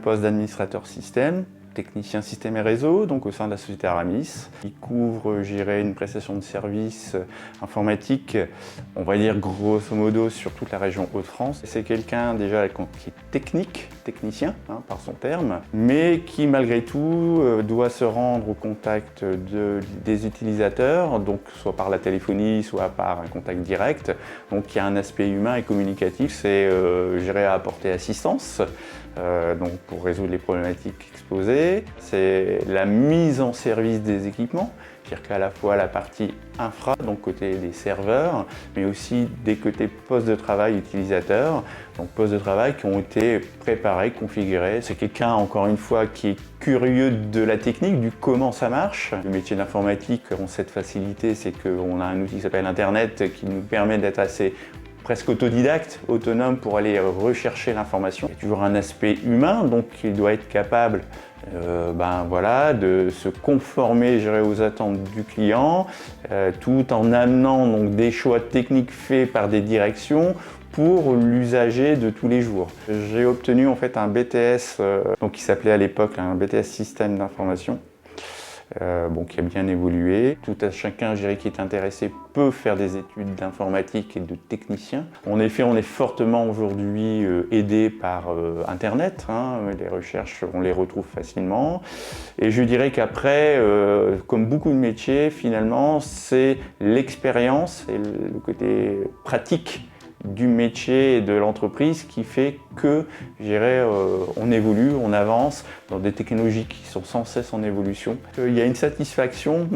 poste d'administrateur système, technicien système et réseau, donc au sein de la société Aramis. Il couvre, je dirais, une prestation de services informatiques, on va dire grosso modo sur toute la région Hauts-de-France. C'est quelqu'un déjà qui est technicien par son terme, mais qui malgré tout doit se rendre au contact des utilisateurs, donc soit par la téléphonie, soit par un contact direct. Donc il y a un aspect humain et communicatif, c'est à apporter assistance. Donc pour résoudre les problématiques exposées, c'est la mise en service des équipements, c'est-à-dire qu'à la fois la partie infra, donc côté des serveurs, mais aussi des côtés postes de travail utilisateurs, donc postes de travail qui ont été préparés, configurés. C'est quelqu'un, encore une fois, qui est curieux de la technique, du comment ça marche. Le métier d'informatique ont cette facilité, c'est qu'on a un outil qui s'appelle Internet qui nous permet d'être assez presque autodidacte, autonome pour aller rechercher l'information. Il y a toujours un aspect humain, donc il doit être capable de se conformer aux attentes du client, tout en amenant donc, des choix techniques faits par des directions pour l'usager de tous les jours. J'ai obtenu en fait un BTS qui s'appelait à l'époque un BTS système d'information. Qui a bien évolué. Tout à chacun, je dirais, qui est intéressé peut faire des études d'informatique et de technicien. En effet, on est fortement aujourd'hui aidé par Internet. Les recherches, on les retrouve facilement. Et je dirais qu'après, comme beaucoup de métiers, finalement, c'est l'expérience et le côté pratique du métier et de l'entreprise qui fait que, on évolue, on avance dans des technologies qui sont sans cesse en évolution. Il y a une satisfaction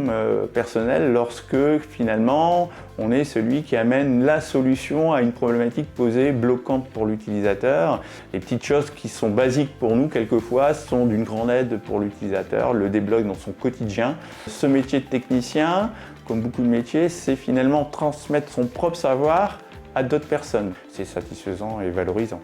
personnelle lorsque finalement on est celui qui amène la solution à une problématique posée, bloquante pour l'utilisateur. Les petites choses qui sont basiques pour nous quelquefois sont d'une grande aide pour l'utilisateur, le débloque dans son quotidien. Ce métier de technicien, comme beaucoup de métiers, c'est finalement transmettre son propre savoir à d'autres personnes. C'est satisfaisant et valorisant.